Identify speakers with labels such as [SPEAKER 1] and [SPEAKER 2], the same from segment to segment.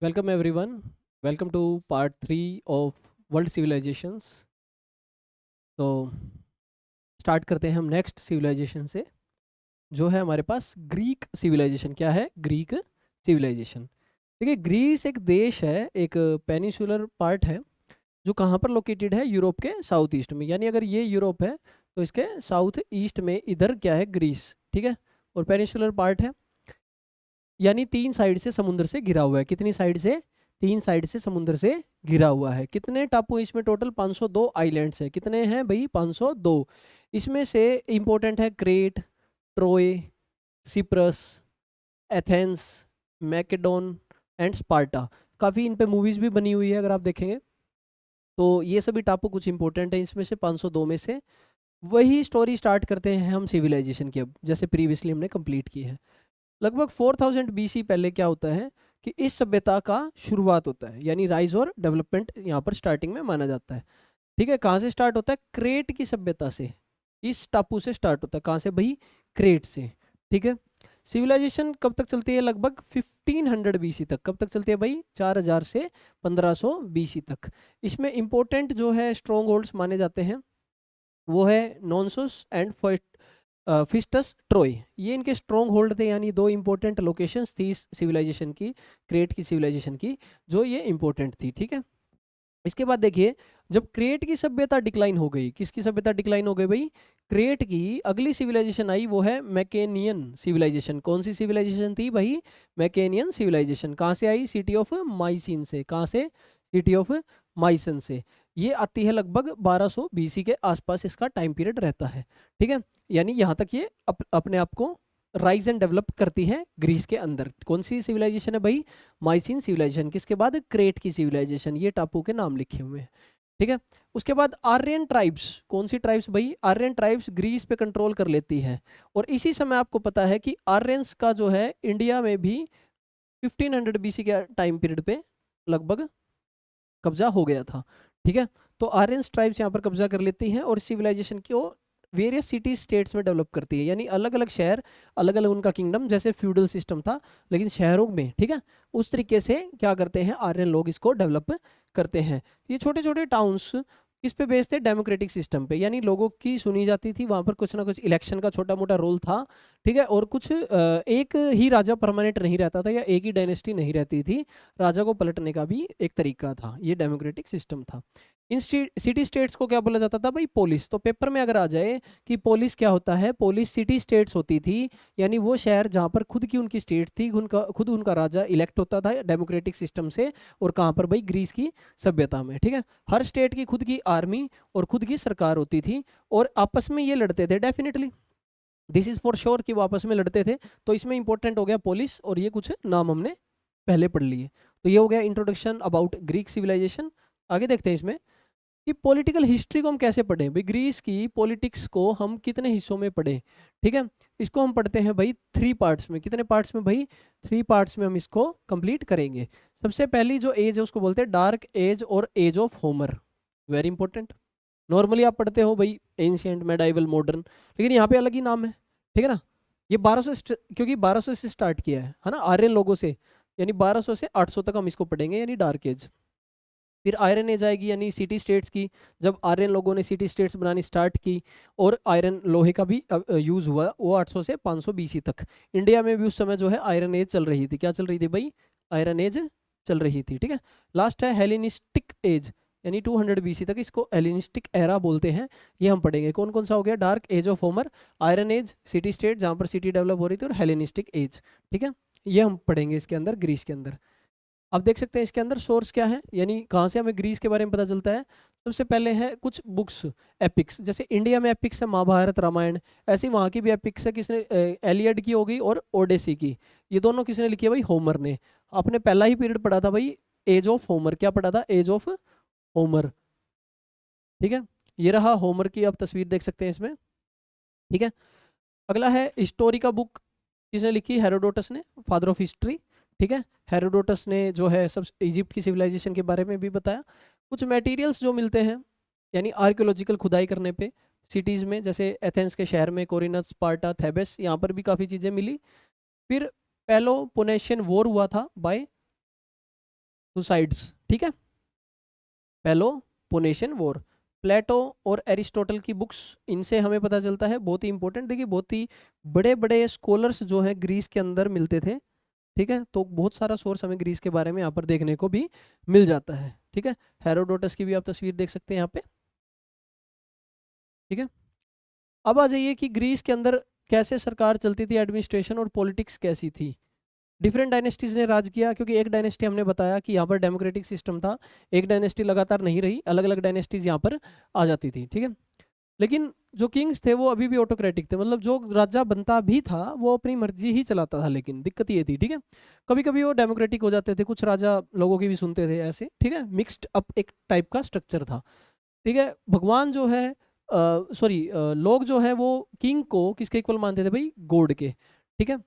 [SPEAKER 1] Welcome everyone. Welcome to part 3 of World Civilizations. तो start करते हैं हम नेक्स्ट सिविलाइजेशन से, जो है हमारे पास ग्रीक सिविलाइजेशन। क्या है? Greek civilisation. देखिए, ग्रीस एक देश है, एक पेनिसुलर पार्ट है, जो कहाँ पर लोकेटेड है? यूरोप के साउथ ईस्ट में। यानी अगर ये यूरोप है तो इसके साउथ ईस्ट में इधर क्या है? ग्रीस। ठीक है। और पेनिसुलर पार्ट है, यानी 3 साइड से समुद्र से घिरा हुआ है। कितनी साइड से? 3 साइड से समुद्र से घिरा हुआ है। कितने टापू इसमें? टोटल 502 आइलैंड्स है। कितने हैं भाई? 502। इसमें से इंपॉर्टेंट है Crete, Troy, Cyprus, Athens, Macedon and Sparta. काफ़ी इन पे मूवीज़ भी बनी हुई है अगर आप देखेंगे तो। ये सभी टापू कुछ इंपॉर्टेंट है इसमें से, 502 में से। वही स्टोरी स्टार्ट करते हैं हम सिविलाइजेशन की, अब जैसे प्रीवियसली हमने कंप्लीट की है। लगभग 4000 बीसी पहले क्या होता है कि इस सभ्यता का शुरुआत होता है, यानी राइज और डेवलपमेंट यहाँ पर स्टार्टिंग में माना जाता है। ठीक है। कहाँ से स्टार्ट होता है? क्रेट की सभ्यता से। इस टापू से स्टार्ट होता है। कहाँ से भाई? क्रेट से। ठीक है। सिविलाइजेशन कब तक चलती है? लगभग 1500 बीसी तक। कब तक चलती है भाई? 4000 से 1500 बीसी तक। इसमें इंपॉर्टेंट जो है स्ट्रॉन्ग होल्ड्स माने जाते हैं वो है नॉनसोस एंड फिस्टस ट्रोय। ये इनके स्ट्रॉन्ग होल्ड थे, यानी दो इंपॉर्टेंट लोकेशंस थी इस सिविलाइजेशन की, क्रेट की सिविलाइजेशन की, जो ये इंपॉर्टेंट थी। ठीक है। इसके बाद देखिए, जब क्रेट की सभ्यता डिक्लाइन हो गई, किसकी सभ्यता डिक्लाइन हो गई भाई? क्रेट की। अगली सिविलाइजेशन आई, वो है मैकेनियन सिविलाइजेशन। कौन सी सिविलाइजेशन थी भाई? मैकेनियन सिविलाइजेशन। कहाँ से आई? सिटी ऑफ माइसिन से। कहाँ से? सिटी ऑफ माइसन से। ये आती है लगभग 1200 बीसी के आसपास, इसका टाइम पीरियड रहता है। ठीक है। यानी यहाँ तक ये अपने आप को राइज एंड डेवलप करती है ग्रीस के अंदर। कौन सी सिविलाइजेशन है भाई? माइसिन सिविलाइजेशन। किसके बाद? क्रेट की सिविलाइजेशन। ये टापू के नाम लिखे हुए हैं। ठीक है। उसके बाद आर्यन ट्राइब्स। कौन सी ट्राइब्स भाई? आर्यन ट्राइब्स ग्रीस पे कंट्रोल कर लेती है। और इसी समय आपको पता है कि आर्यंस का जो है इंडिया में भी 1500 बीसी के टाइम पीरियड पे लगभग कब्जा हो गया था। ठीक है। तो आर्यंस ट्राइब्स यहाँ पर कब्जा कर लेती हैं और सिविलाइजेशन को वेरियस सिटी स्टेट्स में डेवलप करती है, यानी अलग अलग शहर, अलग अलग उनका किंगडम, जैसे फ्यूडल सिस्टम था लेकिन शहरों में। ठीक है। उस तरीके से क्या करते हैं आर्यन लोग, इसको डेवलप करते हैं। ये छोटे छोटे टाउन्स किस पे बेस्ड थे? डेमोक्रेटिक सिस्टम पे, यानी लोगों की सुनी जाती थी वहाँ पर। कुछ ना कुछ इलेक्शन का छोटा मोटा रोल था। ठीक है। और कुछ एक ही राजा परमानेंट नहीं रहता था, या एक ही डायनेस्टी नहीं रहती थी। राजा को पलटने का भी एक तरीका था। ये डेमोक्रेटिक सिस्टम था। इन सिटी स्टेट्स को क्या बोला जाता था भाई? पोलिस। तो पेपर में अगर आ जाए कि पोलिस क्या होता है, पोलिस सिटी स्टेट्स होती थी, यानी वो शहर जहाँ पर खुद की उनकी स्टेट थी, खुद उनका राजा इलेक्ट होता था डेमोक्रेटिक सिस्टम से। और कहाँ पर भाई? ग्रीस की सभ्यता में। ठीक है। हर स्टेट की खुद की आर्मी और खुद की सरकार होती थी, और आपस में ये लड़ते थे definitely. This is for sure कि वो आपस में लड़ते थे। तो इसमें इंपॉर्टेंट हो गया पुलिस, और ये कुछ नाम हमने पहले पढ़ लिए। तो ये हो गया इंट्रोडक्शन अबाउट ग्रीक सिविलाइजेशन। आगे देखते हैं इसमें कि पॉलिटिकल हिस्ट्री को हम कैसे पढ़ें भाई। ग्रीस की पॉलिटिक्स को हम कितने हिस्सों में पढ़ें? ठीक है। इसको हम पढ़ते हैं भाई 3 पार्ट्स में। कितने पार्ट्स में भाई? 3 पार्ट्स में हम इसको कंप्लीट करेंगे। सबसे पहली जो एज है उसको बोलते हैं डार्क एज और age of Homer. Very important. Normally आप पढ़ते हो भाई एंशियंट, मेडाइवल, मॉडर्न, लेकिन यहाँ पे अलग ही नाम है। ठीक है ना। ये 1200 क्योंकि 1200 से स्टार्ट किया है ना, आर्यन लोगों से। यानी 1200 से 800 तक हम इसको पढ़ेंगे, यानी डार्क एज। फिर आयरन एज आएगी, यानी सिटी स्टेट्स की। जब आर्यन लोगों ने सिटी स्टेट्स बनानी स्टार्ट की और आयरन लोहे का भी यूज़ हुआ, वो 800 से 500 बीसी तक। इंडिया में भी उस समय जो है आयरन एज चल रही थी। क्या चल रही थी भाई? आयरन एज चल रही थी। ठीक है। लास्ट है हेलेनिस्टिक एज, यानी 200 बीसी तक। इसको हेलेनिस्टिक एरा बोलते हैं। ये हम पढ़ेंगे। कौन कौन सा हो गया? Dark age of Homer, iron age, city state जहाँ पर सिटी डेवलप हो रही थी, और हेलेनिस्टिक एज। ठीक है। ये हम पढ़ेंगे इसके अंदर, ग्रीस के अंदर। अब देख सकते हैं इसके अंदर सोर्स क्या है, यानी कहाँ से हमें ग्रीस के बारे में पता चलता है। सबसे पहले है कुछ बुक्स, एपिक्स। जैसे इंडिया में एपिक्स है महाभारत, रामायण, ऐसे वहाँ की भी एपिक्स है। किसने? एलियड की हो गई और ओडेसी की। ये दोनों किसने लिखी है भाई? होमर ने। आपने पहला ही पीरियड पढ़ा था भाई, एज ऑफ होमर। क्या पढ़ा था? Age of Homer. ठीक है। ये रहा होमर की, आप तस्वीर देख सकते हैं इसमें। ठीक है। अगला है हिस्टोरी का बुक। किसने लिखी? हेरोडोटस ने, फादर ऑफ हिस्ट्री। ठीक है। हेरोडोटस ने जो है सब इजिप्ट की सिविलाइजेशन के बारे में भी बताया। कुछ मटेरियल्स जो मिलते हैं, यानी आर्कियोलॉजिकल खुदाई करने पे सिटीज़ में, जैसे एथेंस के शहर में कोरिनस, स्पार्टा, थेबस, यहाँ पर भी काफ़ी चीज़ें मिली। फिर पेलोपोनेशियन वॉर हुआ था बाय सुसाइड्स, ठीक है, पेलोपोनेशियन वॉर। प्लेटो और एरिस्टोटल की बुक्स, इनसे हमें पता चलता है, बहुत ही इंपॉर्टेंट, देखिए बहुत ही बड़े बड़े स्कॉलर्स जो है ग्रीस के अंदर मिलते थे, ठीक है, तो बहुत सारा सोर्स हमें ग्रीस के बारे में यहाँ पर देखने को भी मिल जाता है, ठीक है। हेरोडोटस की भी आप तस्वीर देख सकते हैं यहाँ पे, ठीक है। अब आ जाइए कि ग्रीस के अंदर कैसे सरकार चलती थी, एडमिनिस्ट्रेशन और पॉलिटिक्स कैसी थी। डिफरेंट डायनेस्टीज ने राज किया, क्योंकि एक डायनेस्टी हमने बताया कि यहाँ पर डेमोक्रेटिक सिस्टम था, एक डायनेस्टी लगातार नहीं रही, अलग अलग डायनेस्टीज यहाँ पर आ जाती थी, ठीक है। लेकिन जो किंग्स थे वो अभी भी ऑटोक्रेटिक थे, मतलब जो राजा बनता भी था वो अपनी मर्जी ही चलाता था, लेकिन दिक्कत ये थी, ठीक है। कभी कभी वो डेमोक्रेटिक हो जाते थे, कुछ राजा लोगों की भी सुनते थे ऐसे, ठीक है, मिक्स्ड अप एक टाइप का स्ट्रक्चर था, ठीक है। भगवान जो है सॉरी लोग जो है वो किंग को किसके इक्वल मानते थे भाई, गॉड के, ठीक है।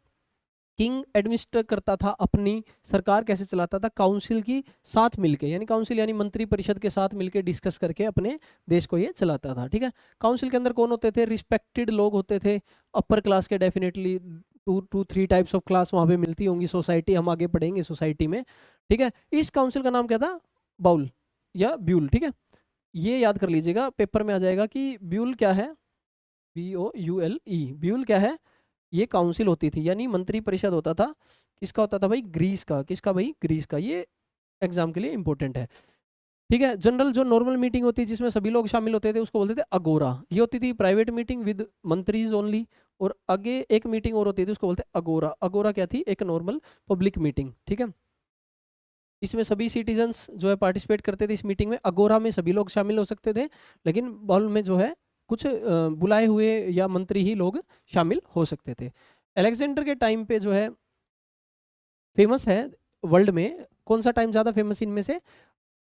[SPEAKER 1] किंग एडमिनिस्टर करता था अपनी सरकार, कैसे चलाता था, काउंसिल की साथ मिलके, यानी काउंसिल यानी मंत्री परिषद के साथ मिलके डिस्कस करके अपने देश को ये चलाता था, ठीक है। काउंसिल के अंदर कौन होते थे, रिस्पेक्टेड लोग होते थे, अपर क्लास के, डेफिनेटली 2 3 टाइप्स ऑफ क्लास वहाँ पे मिलती होंगी सोसाइटी, हम आगे पढ़ेंगे सोसाइटी में, ठीक है। इस काउंसिल का नाम क्या था, बाउल या ब्यूल, ठीक है, ये याद कर लीजिएगा, पेपर में आ जाएगा कि ब्यूल क्या है, BOULE, ब्यूल क्या है, ये काउंसिल होती थी, यानी मंत्री परिषद होता था, किसका होता था भाई, ग्रीस का, किसका भाई, ग्रीस का, ये एग्जाम के लिए इंपॉर्टेंट है, ठीक है। जनरल जो नॉर्मल मीटिंग होती है जिसमें सभी लोग शामिल होते थे उसको बोलते थे अगोरा, ये होती थी प्राइवेट मीटिंग विद मंत्रीज ओनली, और आगे एक मीटिंग और होती थी उसको बोलते अगोरा, अगोरा क्या थी, एक नॉर्मल पब्लिक मीटिंग, ठीक है। इसमें सभी सिटीजन्स जो है पार्टिसिपेट करते थे इस मीटिंग में, अगोरा में सभी लोग शामिल हो सकते थे, लेकिन बाउल में जो है कुछ बुलाए हुए या मंत्री ही लोग शामिल हो सकते थे। अलेक्जेंडर के टाइम पे जो है फेमस है वर्ल्ड में, कौन सा टाइम ज़्यादा फेमस इनमें से,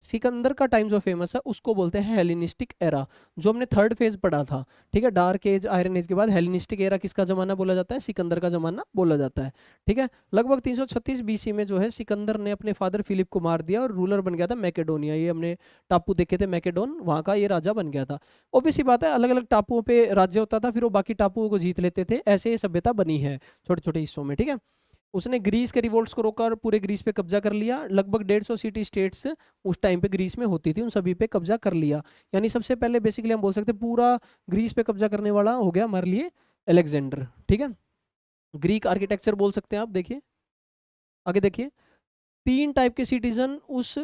[SPEAKER 1] सिकंदर का टाइम जो फेमस है उसको बोलते हैं हेलेनिस्टिक एरा, जो हमने थर्ड फेज पढ़ा था, ठीक है। डार्क एज, आयरन एज के बाद हेलेनिस्टिक एरा किसका जमाना बोला जाता है, सिकंदर का जमाना बोला जाता है, ठीक है। लगभग 336 BC में जो है सिकंदर ने अपने फादर फिलिप को मार दिया और रूलर बन गया था मैकेडोनिया, ये हमने टापू देखे थे मैकेडोन, वहाँ का ये राजा बन गया था। ऑब्वियस सी बात है, अलग अलग टापुओं पे राज्य होता था, फिर वो बाकी टापुओं को जीत लेते थे, ऐसे ये सभ्यता बनी है छोटे छोटे हिस्सों में, ठीक है। उसने ग्रीस के रिवोल्ट्स को रोका और पूरे ग्रीस पे कब्जा कर लिया, लगभग 150 सिटी स्टेट्स उस टाइम पे ग्रीस में होती थी, उन सभी पे कब्जा कर लिया, यानी सबसे पहले बेसिकली हम बोल सकते हैं पूरा ग्रीस पे कब्जा करने वाला हो गया हमारे लिए अलेक्जेंडर, ठीक है। ग्रीक आर्किटेक्चर बोल सकते हैं आप, देखिए आगे देखिए, 3 टाइप के सिटीजन उस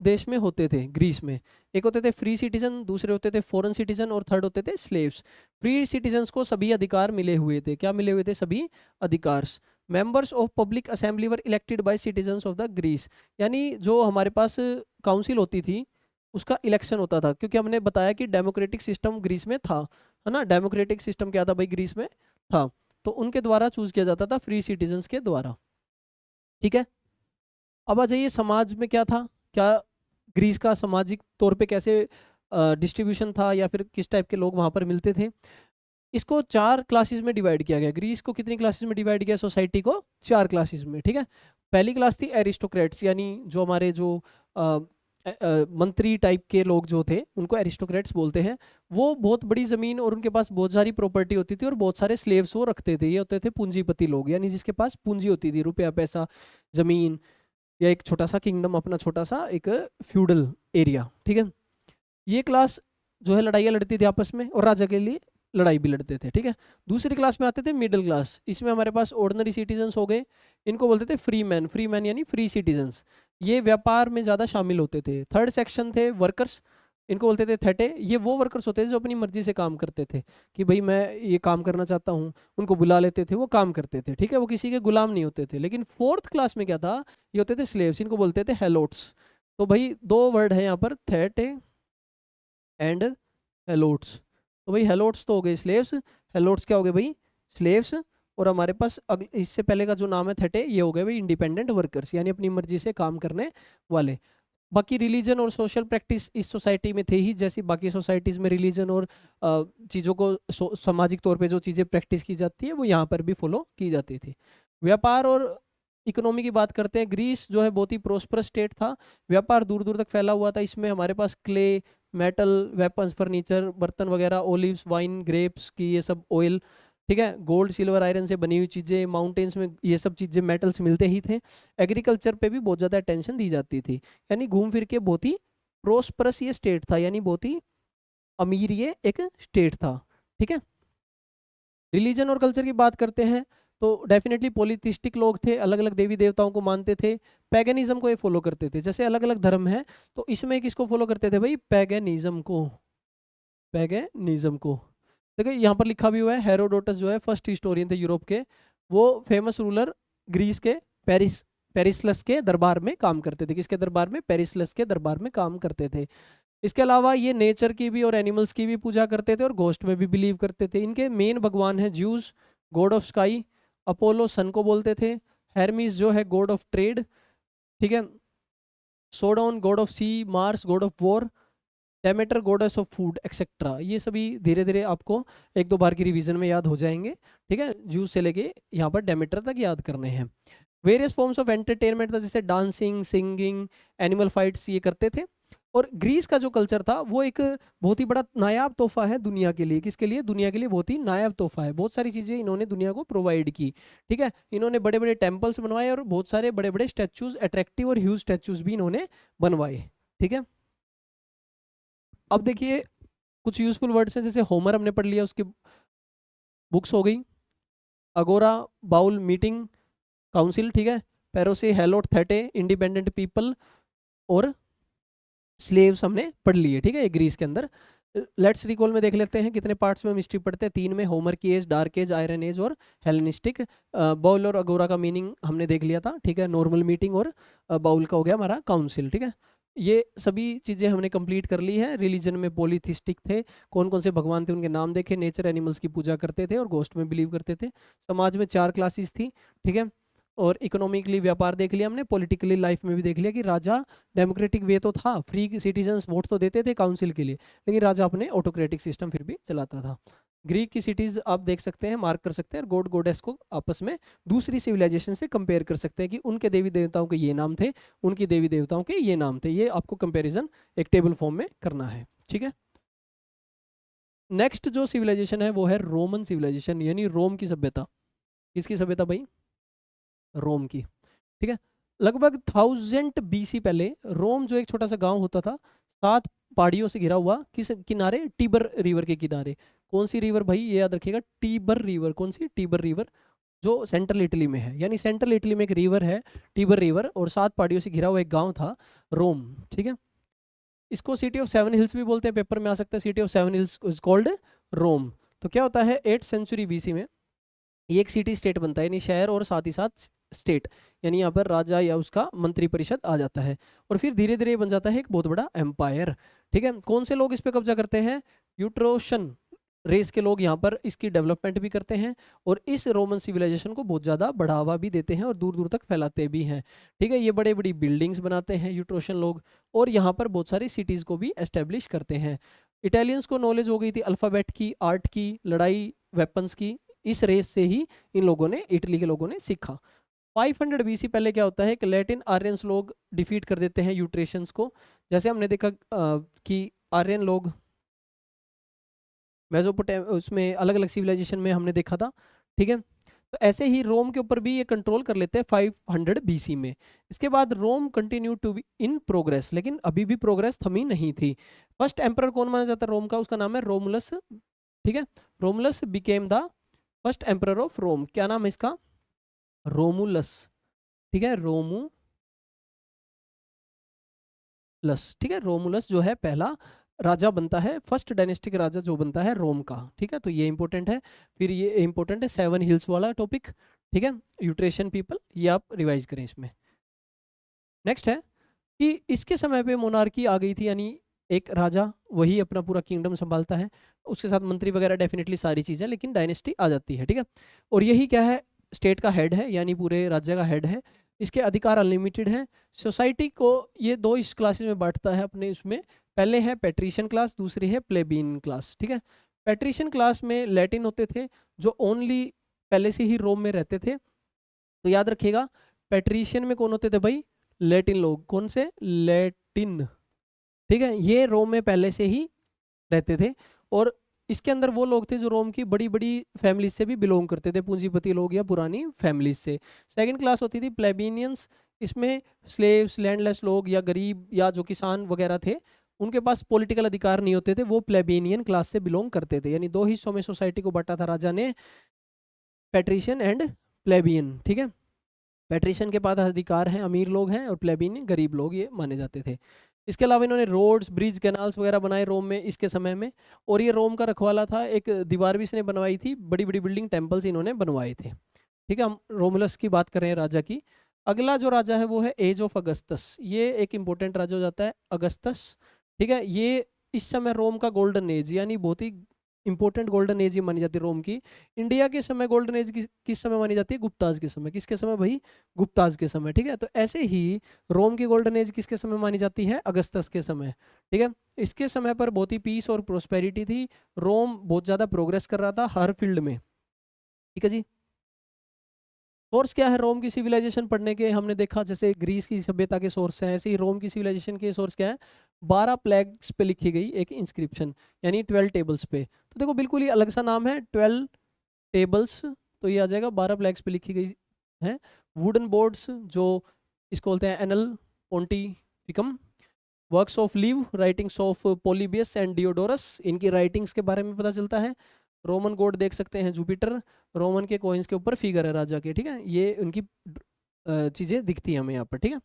[SPEAKER 1] देश में होते थे ग्रीस में, एक होते थे फ्री सिटीजन, दूसरे होते थे फॉरेन सिटीजन, और थर्ड होते थे स्लेव्स। फ्री सिटीजन्स को सभी अधिकार मिले हुए थे, क्या मिले हुए थे, सभी अधिकार। Members of public assembly were elected by citizens of the Greece, यानी जो हमारे पास काउंसिल होती थी उसका इलेक्शन होता था, क्योंकि हमने बताया कि डेमोक्रेटिक सिस्टम ग्रीस में था, है ना, डेमोक्रेटिक सिस्टम क्या था भाई ग्रीस में था, तो उनके द्वारा चूज किया जाता था, फ्री सिटीजन्स के द्वारा, ठीक है। अब आ जाइए समाज में क्या था, क्या ग्रीस का सामाजिक तौर पे कैसे डिस्ट्रीब्यूशन था, या फिर किस टाइप के लोग वहाँ पर मिलते थे। इसको 4 क्लासेस में डिवाइड किया गया, ग्रीस को कितनी क्लासेस में डिवाइड किया, सोसाइटी को 4 क्लासेस में, ठीक है। पहली क्लास थी एरिस्टोक्रेट्स, यानी जो हमारे जो मंत्री टाइप के लोग जो थे उनको एरिस्टोक्रेट्स बोलते हैं, वो बहुत बड़ी ज़मीन और उनके पास बहुत सारी प्रॉपर्टी होती थी और बहुत सारे स्लेव्स वो रखते थे, ये होते थे पूंजीपति लोग, यानी जिसके पास पूंजी होती थी, रुपया पैसा, ज़मीन, या एक छोटा सा किंगडम, अपना छोटा सा एक फ्यूडल एरिया, ठीक है। ये क्लास जो है लड़ाइयाँ लड़ती थी आपस में और राजा के लिए लड़ाई भी लड़ते थे, ठीक है। दूसरी क्लास में आते थे मिडिल क्लास, इसमें हमारे पास ऑर्डिनरी सिटीजन्स हो गए, इनको बोलते थे फ्री मैन, फ्री मैन यानी फ्री सिटीजन्स, ये व्यापार में ज़्यादा शामिल होते थे। थर्ड सेक्शन थे वर्कर्स, इनको बोलते थे थेटे, ये वो वर्कर्स होते थे जो अपनी मर्जी से काम करते थे, कि भाई मैं ये काम करना चाहता हूँ, उनको बुला लेते थे, वो काम करते थे, ठीक है, वो किसी के गुलाम नहीं होते थे। लेकिन फोर्थ क्लास में क्या था, ये होते थे स्लेव्स, इनको बोलते थे हेलोट्स। तो भाई 2 वर्ड है यहाँ पर, थेटे एंड हेलोट्स। तो भाई हेलोट्स तो हो गए स्लेव्स, हेलोट्स क्या हो गए भाई, स्लेव्स, और हमारे पास इससे पहले का जो नाम है थेटे, ये हो गए भाई इंडिपेंडेंट वर्कर्स, यानी अपनी मर्जी से काम करने वाले। बाकी रिलीजन और सोशल प्रैक्टिस इस सोसाइटी में थे ही, जैसी बाकी सोसाइटीज़ में रिलीजन और चीज़ों को सामाजिक तौर पे जो चीज़ें प्रैक्टिस की जाती है वो यहाँ पर भी फॉलो की जाती थी। व्यापार और इकोनॉमी की बात करते हैं, ग्रीस जो है बहुत ही प्रोस्परस स्टेट था, व्यापार दूर दूर तक फैला हुआ था, इसमें हमारे पास क्ले, मेटल, वेपन्स, फर्नीचर, बर्तन वगैरह, ओलिव्स, वाइन, ग्रेप्स की ये सब, ऑयल, ठीक है, गोल्ड सिल्वर आयरन से बनी हुई चीज़ें, माउंटेन्स में ये सब चीज़ें मेटल्स मिलते ही थे। एग्रीकल्चर पे भी बहुत ज़्यादा अटेंशन दी जाती थी, यानी घूम फिर के बहुत ही प्रोस्परस ये स्टेट था, यानी बहुत ही अमीर ये एक स्टेट था। ठीक है, रिलीजन और कल्चर की बात करते हैं तो डेफिनेटली पॉलीथिस्टिक लोग थे, अलग अलग देवी देवताओं को मानते थे, पैगनिज्म को ये फॉलो करते थे। जैसे अलग अलग धर्म है तो इसमें किसको फॉलो करते थे भाई, पैगनिज्म को, पैगनिज्म को। देखो यहाँ पर लिखा भी हुआ है, हेरोडोटस जो है फर्स्ट हिस्टोरियन थे यूरोप के, वो फेमस रूलर ग्रीस के पेरिसलस के दरबार में काम करते थे। किसके दरबार में, पेरिसलस के दरबार में काम करते थे। इसके अलावा ये नेचर की भी और एनिमल्स की भी पूजा करते थे और घोस्ट में भी बिलीव करते थे। इनके मेन भगवान है Zeus, god of sky, Apollo sun को बोलते थे, हेरमीस जो है गॉड ऑफ ट्रेड, ठीक है, Poseidon god of sea, Mars god of war, Demeter goddess of food etcetera. ये सभी धीरे धीरे आपको एक दो बार की रिवीजन में याद हो जाएंगे। ठीक है, ज्यूस से लेके यहाँ पर डेमेटर तक याद करने हैं। वेरियस फॉर्म्स ऑफ एंटरटेनमेंट था, जैसे डांसिंग, सिंगिंग, एनिमल फाइट्स ये करते थे। और ग्रीस का जो कल्चर था वो एक बहुत ही बड़ा नायाब तोहफा है दुनिया के लिए। किसके लिए, दुनिया के लिए बहुत ही नायाब तोहफा है। बहुत सारी चीज़ें इन्होंने दुनिया को प्रोवाइड की। ठीक है, इन्होंने बड़े बड़े टेम्पल्स बनवाए और बहुत सारे बड़े बड़े स्टैचूज, अट्रैक्टिव और ह्यूज स्टैचूज भी इन्होंने बनवाए। ठीक है, अब देखिए कुछ यूजफुल वर्ड्स हैं, जैसे होमर हमने पढ़ लिया, उसकी बुक्स हो गई, अगोरा, बाउल, मीटिंग, काउंसिल, ठीक है, पेरोसे, हेलोट, थेटे, इंडिपेंडेंट पीपल और स्लेव्स हमने पढ़ लिए। ठीक है, ये ग्रीस के अंदर। लेट्स रिकॉल में देख लेते हैं कितने पार्ट्स में हम हिस्ट्री पढ़ते हैं। 3 में, होमर की age, dark age, iron age और हेलेनिस्टिक। बाउल और अगोरा का मीनिंग हमने देख लिया था। ठीक है, नॉर्मल मीटिंग और बाउल का हो गया हमारा काउंसिल। ठीक है, ये सभी चीज़ें हमने कंप्लीट कर ली है। रिलीजन में पॉलीथिस्टिक थे, कौन कौन से भगवान थे उनके नाम देखे, नेचर एनिमल्स की पूजा करते थे और घोस्ट में बिलीव करते थे। समाज में 4 क्लासेस थी। ठीक है, और इकोनॉमिकली व्यापार देख लिया हमने, पॉलिटिकली लाइफ में भी देख लिया कि राजा डेमोक्रेटिक वे तो था, फ्री सिटीजन्स वोट तो देते थे काउंसिल के लिए, लेकिन राजा अपने ऑटोक्रेटिक सिस्टम फिर भी चलाता था। ग्रीक की सिटीज आप देख सकते हैं, मार्क कर सकते हैं, और गॉड गॉडेस को आपस में दूसरी सिविलाइजेशन से कंपेयर कर सकते हैं कि उनके देवी देवताओं के ये नाम थे, उनकी देवी देवताओं के ये नाम थे। ये आपको कंपेरिजन एक टेबल फॉर्म में करना है। ठीक है, नेक्स्ट जो सिविलाइजेशन है वो है रोमन सिविलाइजेशन, यानी रोम की सभ्यता। किसकी सभ्यता भाई, रोम की। ठीक है, लगभग 1000 BC पहले रोम जो एक छोटा सा गांव होता था, 7 पहाड़ियों से घिरा हुआ, किस किनारे, टीबर रिवर के किनारे। कौन सी रिवर भाई, ये याद रखिएगा, टीबर रिवर। कौन सी, टीबर रिवर, जो सेंट्रल इटली में है। यानी सेंट्रल इटली में एक रिवर है टीबर रिवर, और 7 पहाड़ियों से घिरा हुआ एक गाँव था रोम। ठीक है, इसको सिटी ऑफ 7 हिल्स भी बोलते हैं, पेपर में आ सकता है, city of 7 hills is called Rome. तो क्या होता है, 8th सेंचुरी BC में ये एक सिटी स्टेट बनता है, यानी शहर और साथ ही साथ स्टेट, यानी यहाँ पर राजा या उसका मंत्री परिषद आ जाता है, और फिर धीरे धीरे बन जाता है एक बहुत बड़ा एम्पायर। ठीक है, कौन से लोग इस पे कब्जा करते हैं, यूट्रोशन रेस के लोग यहाँ पर इसकी डेवलपमेंट भी करते हैं और इस रोमन सिविलाइजेशन को बहुत ज़्यादा बढ़ावा भी देते हैं और दूर दूर तक फैलाते भी हैं। ठीक है, ये बड़े बड़ी बिल्डिंग्स बनाते हैं यूट्रोशन लोग, और यहाँ पर बहुत सारी सिटीज़ को भी एस्टेब्लिश करते हैं। इटालियंस को नॉलेज हो गई थी अल्फ़ाबेट की, आर्ट की, लड़ाई, वेपन्स की। इस रेस से ही इन लोगों ने, इटली के लोगों ने सीखा। 500 BC पहले क्या होता है कि लैटिन आर्यंस लोग डिफीट कर देते हैं यूट्रेशियंस को। जैसे हमने देखा कि आर्यन लोग मेसोपोटामिया, उसमें अलग अलग सिविलाइजेशन में हमने देखा था। ठीक है, तो ऐसे ही रोम के ऊपर भी ये कंट्रोल कर लेते हैं 500 BC में। इसके बाद Rome continue to be in progress, लेकिन अभी भी प्रोग्रेस थमी नहीं थी। फर्स्ट एम्परर कौन माना जाता है रोम का, उसका नाम है रोमुलस। ठीक है, Romulus became the first emperor of Rome. क्या नाम है इसका, रोमुलस। ठीक है, रोमुलस। ठीक है, रोमुलस जो है पहला राजा बनता है, फर्स्ट डायनेस्टिक राजा जो बनता है रोम का। ठीक है, तो ये इंपॉर्टेंट है। फिर ये इंपॉर्टेंट है 7 हिल्स वाला टॉपिक। ठीक है, यूट्रेशन पीपल, ये आप रिवाइज करें इसमें। नेक्स्ट है कि इसके समय पे मोनार्की आ गई थी, यानी एक राजा वही अपना पूरा किंगडम संभालता है, उसके साथ मंत्री वगैरह डेफिनेटली सारी चीज़ें, लेकिन डायनेस्टी आ जाती है। ठीक है, और यही क्या है, स्टेट का हेड है, यानी पूरे राज्य का हेड है। इसके अधिकार अनलिमिटेड हैं। सोसाइटी को ये 2 इस क्लासेस में बांटता है अपने उसमें। पहले है पैट्रिशियन क्लास, दूसरी है प्लेबियन क्लास। ठीक है, पैट्रिशियन क्लास में लैटिन होते थे जो ओनली पहले से ही रोम में रहते थे। तो याद रखिएगा, पैट्रिशियन में कौन होते थे भाई, लैटिन लोग। कौन से, लैटिन। ठीक है, ये रोम में पहले से ही रहते थे, और इसके अंदर वो लोग थे जो रोम की बड़ी बड़ी फैमिलीज से भी बिलोंग करते थे, पूंजीपति लोग या पुरानी फैमिलीज से। सेकंड क्लास होती थी प्लेबिनियंस, इसमें स्लेव्स, लैंडलेस लोग या गरीब या जो किसान वगैरह थे, उनके पास पॉलिटिकल अधिकार नहीं होते थे, वो प्लेबिनियन क्लास से बिलोंग करते थे। यानी दो हिस्सों में सोसाइटी को बांटा था राजा ने, पैट्रिशियन एंड प्लेबियन। ठीक है, पैट्रिशियन के पास अधिकार हैं, अमीर लोग हैं, और प्लेबियन गरीब लोग ये माने जाते थे। इसके अलावा इन्होंने रोड्स, ब्रिज, कैनाल्स वगैरह बनाए रोम में इसके समय में। और ये रोम का रखवाला था, एक दीवार भी इसने बनवाई थी, बड़ी बड़ी बिल्डिंग, टेम्पल्स इन्होंने बनवाए थे। ठीक है, हम रोमुलस की बात कर रहे हैं राजा की। अगला जो राजा है वो है एज ऑफ अगस्तस, ये एक इंपॉर्टेंट राजा हो जाता है अगस्तस। ठीक है, ये इस समय रोम का गोल्डन एज, यानी बहुत ही इंपॉर्टेंट गोल्डन एज ही मानी जाती है रोम की। इंडिया के समय गोल्डन एज किस समय मानी जाती है? गुप्ताज के समय। किसके समय भाई? गुप्ताज के समय। ठीक है, तो ऐसे ही रोम की गोल्डन एज किसके समय मानी जाती है? अगस्तस के समय। ठीक है, इसके समय पर बहुत ही पीस और प्रोस्पेरिटी थी, रोम बहुत ज़्यादा प्रोग्रेस कर रहा था हर फील्ड में। ठीक है जी। सोर्स क्या है रोम की सिविलाइजेशन पढ़ने के? हमने देखा जैसे ग्रीस की सभ्यता के सोर्स हैं, ऐसे ही रोम की सिविलाइजेशन के सोर्स क्या है? 12 प्लेग्स पे लिखी गई एक इंस्क्रिप्शन, यानी 12 टेबल्स पे। तो देखो बिल्कुल ही अलग सा नाम है, 12 टेबल्स, तो ये आ जाएगा 12 प्लेग्स पे लिखी गई है। वुडन बोर्ड्स, जो इसको बोलते हैं annal pontificum. Works of Livy, writings of Polybius and Diodorus, इनकी राइटिंग्स के बारे में पता चलता है। रोमन गॉड देख सकते हैं जुपिटर, रोमन के कॉइन्स के ऊपर फिगर है राजा के। ठीक है, ये उनकी चीज़ें दिखती हैं हमें यहाँ पर। ठीक है,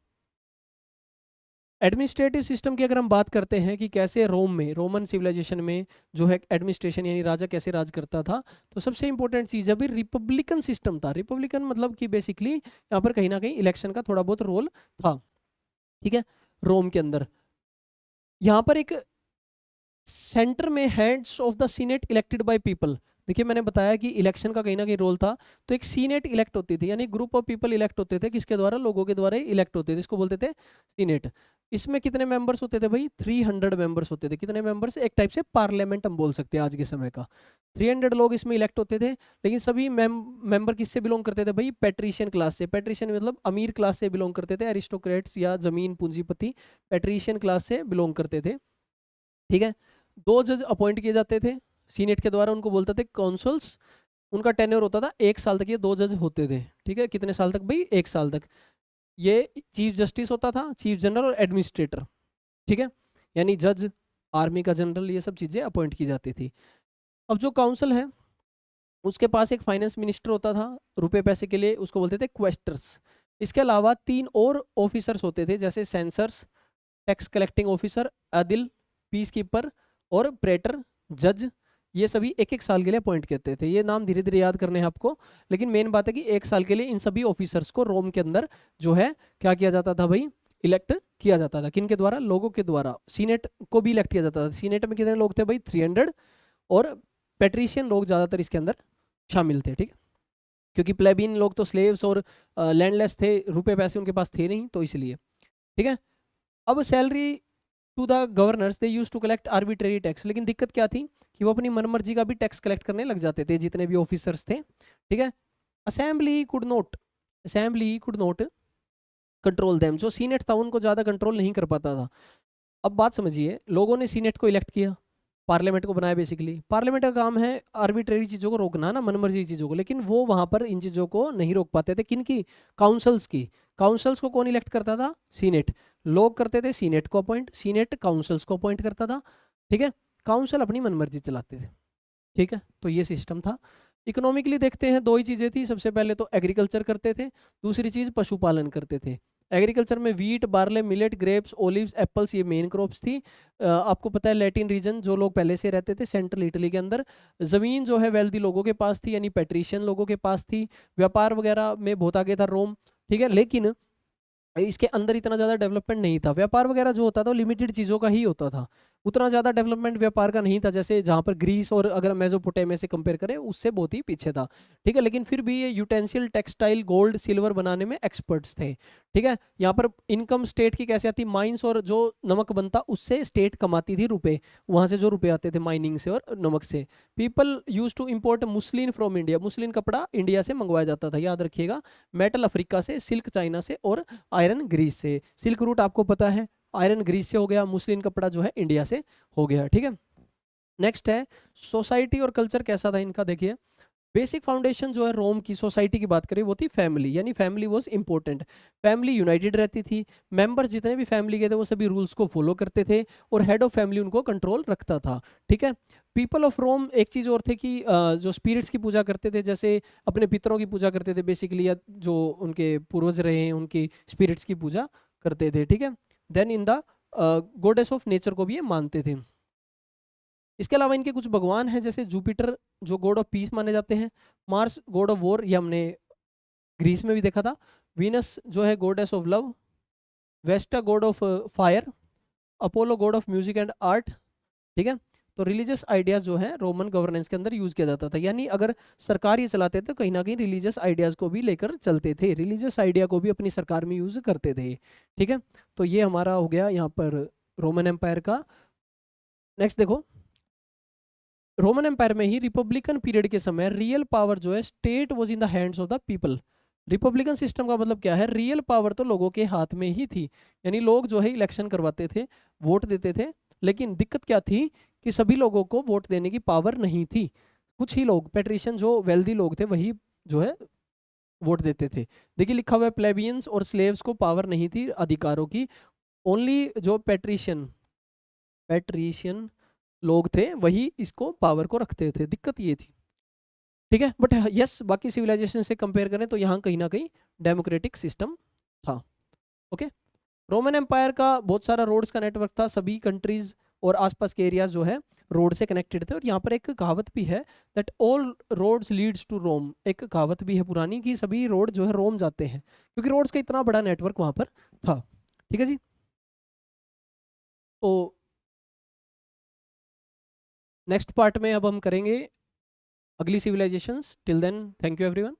[SPEAKER 1] एडमिनिस्ट्रेटिव सिस्टम की अगर हम बात करते हैं कि कैसे रोम में, रोमन सिविलाइजेशन में जो है एडमिनिस्ट्रेशन यानी राजा कैसे राज करता था, तो सबसे इंपॉर्टेंट चीज़ अभी रिपब्लिकन सिस्टम था। रिपब्लिकन मतलब कि बेसिकली यहाँ पर कहीं ना कहीं इलेक्शन का थोड़ा बहुत रोल था। ठीक है, रोम के अंदर यहाँ पर एक सेंटर में heads of the senate elected by people. देखिए मैंने बताया कि इलेक्शन का कहीं ना कहीं रोल था, तो एक सीनेट इलेक्ट होती थी, यानी ग्रुप ऑफ पीपल इलेक्ट होते थे, किसके द्वारा? लोगों के द्वारा ही इलेक्ट होते थे, इसको बोलते थे सीनेट। इसमें कितने मेंबर्स होते थे भाई? 300 मेंबर्स होते थे। कितने मेंबर्स? एक टाइप से पार्लियामेंट हम बोल सकते हैं आज के समय का। 300 लोग इसमें इलेक्ट होते थे, लेकिन सभी मेंबर किससे बिलोंग करते थे भाई? पैट्रिशियन क्लास से। पैट्रिशियन मतलब अमीर क्लास से बिलोंग करते थे, एरिस्टोक्रेट्स या जमीन पूंजीपति पैट्रिशियन क्लास से बिलोंग करते थे। ठीक है, 2 जज अपॉइंट किए जाते थे सीनेट के द्वारा, उनको बोलते थे काउंसल्स। उनका टेन्योर होता था 1 साल तक, ये 2 जज होते थे। ठीक है, कितने साल तक भाई? 1 साल तक। ये चीफ जस्टिस होता था, चीफ जनरल और एडमिनिस्ट्रेटर। ठीक है, यानी जज, आर्मी का जनरल, ये सब चीज़ें अपॉइंट की जाती थी। अब जो काउंसिल है उसके पास एक फाइनेंस मिनिस्टर होता था रुपए पैसे के लिए, उसको बोलते थे क्वेस्टर्स। इसके अलावा 3 और ऑफिसर्स होते थे, जैसे sensors, tax collecting officer, Adil, piece keeper और प्रेटर, जज। ये सभी 1-1 साल के लिए अपॉइंट करते थे। ये नाम धीरे धीरे याद करने हैं आपको, लेकिन मेन बात है कि 1 साल के लिए इन सभी ऑफिसर्स को रोम के अंदर जो है क्या किया जाता था भाई? इलेक्ट किया जाता था। किन के द्वारा? लोगों के द्वारा। सीनेट को भी इलेक्ट किया जाता था। सीनेट में कितने लोग थे भाई? 300, और पेट्रिशियन लोग ज़्यादातर इसके अंदर शामिल थे। ठीक है, क्योंकि प्लेबियन लोग तो स्लेव्स और लैंडलेस थे, रुपए पैसे उनके पास थे नहीं, तो इसलिए। ठीक है, अब salary to the governors they use to collect arbitrary tax, लेकिन दिक्कत क्या थी कि वो अपनी मनमर्जी का भी टैक्स कलेक्ट करने लग जाते थे, जितने भी ऑफिसर्स थे। ठीक है, assembly could not control them, जो सीनेट था उनको ज़्यादा कंट्रोल नहीं कर पाता था। अब बात समझिए, लोगों ने सीनेट को इलेक्ट किया, पार्लियामेंट को बनाया। बेसिकली पार्लियामेंट का काम है आर्बिट्रेरी चीज़ों को रोकना ना, मनमर्जी चीज़ों को, लेकिन वो वहाँ पर इन चीज़ों को नहीं रोक पाते थे। किन की? काउंसल्स की। काउंसल्स को कौन इलेक्ट करता था? सीनेट। लोग करते थे सीनेट को अपॉइंट, सीनेट काउंसल्स को अपॉइंट करता था। ठीक है, काउंसिल अपनी मनमर्जी चलाते थे। ठीक है, तो ये सिस्टम था। इकोनॉमिकली देखते हैं, 2 ही चीज़ें थी। सबसे पहले तो एग्रीकल्चर करते थे, दूसरी चीज़ पशुपालन करते थे। एग्रीकल्चर में wheat, barley, millet, grapes, olives, apples, ये मेन क्रॉप्स थी। आपको पता है लैटिन रीजन जो लोग पहले से रहते थे सेंट्रल इटली के अंदर, ज़मीन जो है वेल्दी लोगों के पास थी, यानी पेट्रिशियन लोगों के पास थी। व्यापार वगैरह में बहुत आगे था रोम। ठीक है, लेकिन इसके अंदर इतना ज़्यादा डेवलपमेंट नहीं था। व्यापार वगैरह जो होता था वो लिमिटेड चीज़ों का ही होता था, उतना ज़्यादा डेवलपमेंट व्यापार का नहीं था, जैसे जहाँ पर ग्रीस और अगर मेसोपोटामिया से कंपेयर करें उससे बहुत ही पीछे था। ठीक है, लेकिन फिर भी ये यूटेंसिल, टेक्सटाइल, गोल्ड, सिल्वर बनाने में एक्सपर्ट्स थे। ठीक है, यहाँ पर इनकम स्टेट की कैसे आती? माइंस और जो नमक बनता उससे स्टेट कमाती थी रुपए, वहाँ से जो रुपए आते थे माइनिंग से और नमक से। People use to import muslin from India, muslin कपड़ा इंडिया से मंगवाया जाता था, याद रखिएगा। मेटल अफ्रीका से, सिल्क चाइना से, और आयरन ग्रीस से। सिल्क रूट आपको पता है, आयरन ग्रीस से हो गया, मुस्लिन कपड़ा जो है इंडिया से हो गया। ठीक है, नेक्स्ट है सोसाइटी और कल्चर कैसा था इनका, देखिए बेसिक फाउंडेशन जो है रोम की सोसाइटी की बात करें वो थी फैमिली, यानी family was important. Family United रहती थी, मेंबर्स जितने भी फैमिली के थे वो सभी रूल्स को फॉलो करते थे और हेड ऑफ फैमिली उनको कंट्रोल रखता था, ठीक है। पीपल ऑफ रोम एक चीज़ और थे कि जो स्पिरिट्स की पूजा करते थे, जैसे अपने पितरों की पूजा करते थे बेसिकली, या जो उनके पूर्वज रहे हैं उनकी स्पिरिट्स की पूजा करते थे, ठीक है। Then in the goddess of nature को भी ये मानते थे। इसके अलावा इनके कुछ भगवान हैं, जैसे जुपिटर जो गॉड ऑफ पीस माने जाते हैं, मार्स गॉड ऑफ वॉर, ये हमने ग्रीस में भी देखा था, वीनस जो है goddess of love, Vesta god of fire, Apollo god of music and art, ठीक है। तो रिलीजियस आइडियाज जो है रोमन गवर्नेंस के अंदर यूज किया जाता था, यानी अगर सरकार ये चलाते थे तो कहीं ना कहीं रिलीजियस आइडियाज को भी लेकर चलते थे, रिलीजियस आइडिया को भी अपनी सरकार में यूज करते थे, ठीक है। तो ये हमारा हो गया यहाँ पर रोमन एम्पायर का। नेक्स्ट देखो, रोमन एम्पायर में ही रिपब्लिकन पीरियड के समय रियल पावर जो है state was in the hands of the people. Republican system का मतलब क्या है, रियल पावर तो लोगों के हाथ में ही थी, यानी लोग जो है इलेक्शन करवाते थे, वोट देते थे, लेकिन दिक्कत क्या थी कि सभी लोगों को वोट देने की पावर नहीं थी। कुछ ही लोग, पेट्रिशियन जो वेल्दी लोग थे वही जो है वोट देते थे। देखिए लिखा हुआ है प्लेबियंस और स्लेव्स को पावर नहीं थी अधिकारों की, ओनली जो पेट्रिशियन लोग थे वही इसको पावर को रखते थे, दिक्कत ये थी, ठीक है। बट यस बाकी सिविलाइजेशन से कंपेयर करें तो यहाँ कहीं ना कहीं डेमोक्रेटिक सिस्टम था, ओके। रोमन एम्पायर का बहुत सारा रोड्स का नेटवर्क था, सभी कंट्रीज और आसपास के एरियाज जो है रोड से कनेक्टेड थे, और यहाँ पर एक कहावत भी है that all roads leads to Rome, एक कहावत भी है पुरानी कि सभी रोड जो है रोम जाते हैं, क्योंकि रोड्स का इतना बड़ा नेटवर्क वहाँ पर था, ठीक है जी। तो नेक्स्ट पार्ट में अब हम करेंगे अगली civilisations. Till then thank you everyone.